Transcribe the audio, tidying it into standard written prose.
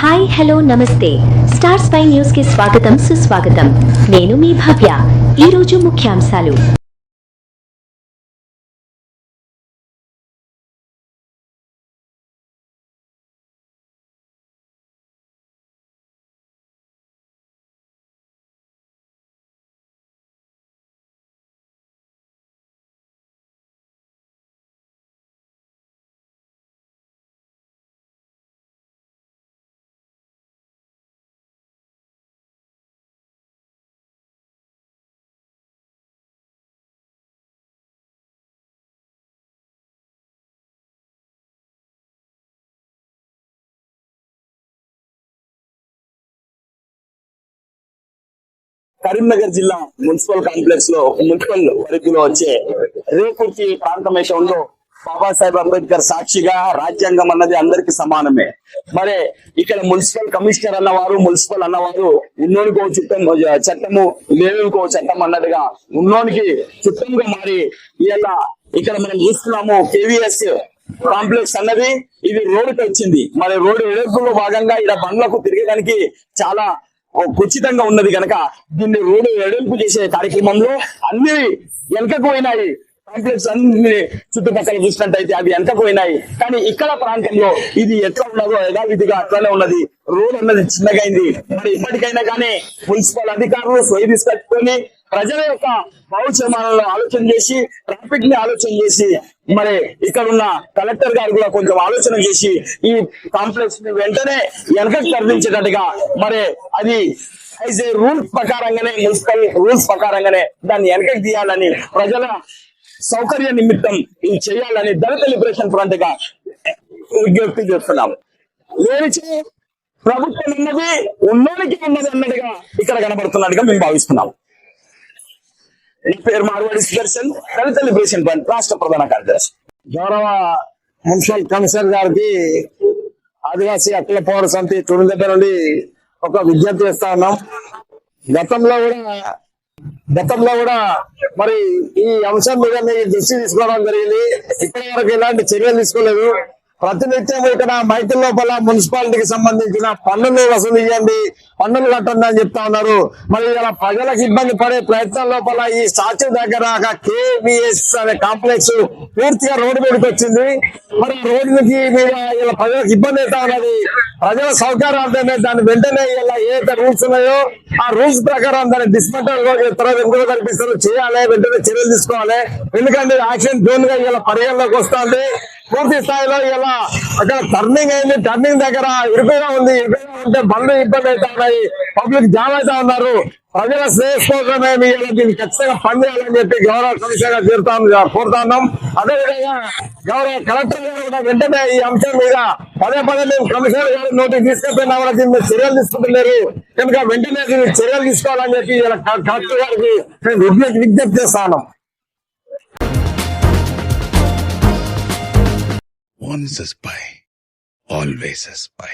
Hi hello నమస్తే star spy news కి స్వాగతం సుస్వాగతం. నేను మీ భవ్య. ఈ రోజు ముఖ్యాంశాలు. కరీంనగర్ జిల్లా మున్సిపల్ కాంప్లెక్స్ లో మున్సిపల్ పరిధిలో వచ్చే రేకుర్తి ప్రాంతమేశంలో బాబాసాహెబ్ అంబేద్కర్ సాక్షిగా రాజ్యాంగం అన్నది అందరికి సమానమే. మరి ఇక్కడ మున్సిపల్ కమిషనర్ అన్నవారు, మున్సిపల్ అన్నవారు ఉన్నోనికో చట్టము లేనుకో చట్టం అన్నట్టుగా ఉన్నోనికి చుట్టంగా మారి ఇలా ఇక్కడ మనం చూస్తున్నాము. కేవీఎస్ కాంప్లెక్స్ అన్నది ఇది రోడ్డుకి వచ్చింది. మరి రోడ్డు ఎడుపులో భాగంగా ఇక్కడ బండ్లకు తిరగడానికి చాలా ఉచితంగా ఉన్నది కనుక దీన్ని రోడ్డు వెడల్పు చేసే కార్యక్రమంలో అన్ని వెనకకు పోయినాయి. కాంప్లెక్స్ అన్ని చుట్టుపక్కల చూసినట్టయితే అవి వెనకకు పోయినాయి. కానీ ఇక్కడ ప్రాంతంలో ఇది ఎట్లా ఉన్నదో యథావిధిగా అట్లానే ఉన్నది. రోడ్ అన్నది చిన్నగైంది. మరి ఇప్పటికైనా కానీ మున్సిపల్ అధికారులు సొయ్యి తీసుకొచ్చుకొని ప్రజల యొక్క భావచమానంలో ఆలోచన చేసి, ట్రాఫిక్ ని ఆలోచన చేసి, మరి ఇక్కడ ఉన్న కలెక్టర్ గారు కూడా కొంచెం ఆలోచన చేసి ఈ కాంప్లెక్స్ ని వెంటనే వెనకకు తరలించేటట్టుగా మరి అది యాజ్ ఏ రూల్స్ ప్రకారంగానే, మున్సిపల్ రూల్స్ ప్రకారంగానే దాన్ని వెనకకు తీయాలని, ప్రజల సౌకర్య నిమిత్తం ఇది చేయాలని దళిత లిబరేషన్ ఫ్రంట్ గా విజ్ఞప్తి చేస్తున్నాం. లేనిచే ప్రభుత్వం ఉన్నది ఉన్నోనికి ఉన్నది అన్నట్టుగా ఇక్కడ కనబడుతున్నట్టుగా మేము భావిస్తున్నాం. ఈ పేరు మార్వాడి సుదర్శన్, దళిత లిబరేషన్ ఫ్రంట్ రాష్ట్ర ప్రధాన కార్యదర్శి. గౌరవ మున్సిపల్ కమిషనర్ గారికి ఆదివాసీ హక్కుల పౌర సమితి తుడి దగ్గర నుండి ఒక విజ్ఞప్తి చేస్తా ఉన్నాం. గతంలో కూడా మరి ఈ అంశం మీద దృష్టి తీసుకోవడం జరిగింది. ఇప్పటి వరకు ఎలాంటి చర్యలు తీసుకోలేదు. ప్రతినిత్యం ఇక్కడ మైతుల లోపల మున్సిపాలిటీకి సంబంధించిన పన్నులు వసూలు చేయండి, పన్నులు కట్టండి అని చెప్తా ఉన్నారు. మరి ఇలా ప్రజలకు ఇబ్బంది పడే ప్రయత్నం లోపల ఈ స్టాచ్యూ దగ్గర కేవీఎస్ అనే కాంప్లెక్స్ పూర్తిగా రోడ్డు మీదకి వచ్చింది. మరి రోడ్డుకి మీద ఇలా ప్రజలకు ఇబ్బంది అవుతా ఉన్నది. ప్రజల సౌకర్యార్థమే దాన్ని వెంటనే ఇలా ఏదైతే రూల్స్ ఉన్నాయో ఆ రూల్స్ ప్రకారం దాన్ని డిస్మెంటల్ ఎందుకు కనిపిస్తారు చేయాలి, వెంటనే చర్యలు తీసుకోవాలి. ఎందుకంటే యాక్సిడెంట్ జోన్ గా ఇలా పరిగణలోకి వస్తుంది. పూర్తి స్థాయిలో ఇలా అక్కడ టర్నింగ్ అయింది. టర్నింగ్ దగ్గర ఇరుకుగా ఉంది. ఇరుకుగా ఉంటే బండ్లు ఇబ్బంది అవుతా ఉన్నాయి, పబ్లిక్ జామ్ అవుతా ఉన్నారు. ప్రజల శ్రేయస్కోసమే దీన్ని ఖచ్చితంగా పనిచేయాలని చెప్పి గౌరవ కమిషనర్ గారు కోరుతా ఉన్నాం. అదేవిధంగా గౌరవ కలెక్టర్ గారు కూడా వెంటనే ఈ అంశం మీద పదే మేము కమిషనర్ గారి నోటికి తీసుకెళ్తున్నా కూడా దీని మీద చర్యలు తీసుకుంటున్నారు కనుక వెంటనే దీన్ని చర్యలు తీసుకోవాలని చెప్పి కలెక్టర్ గారికి మేము విజ్ఞప్తి చేస్తాను. Once a spy, always a spy.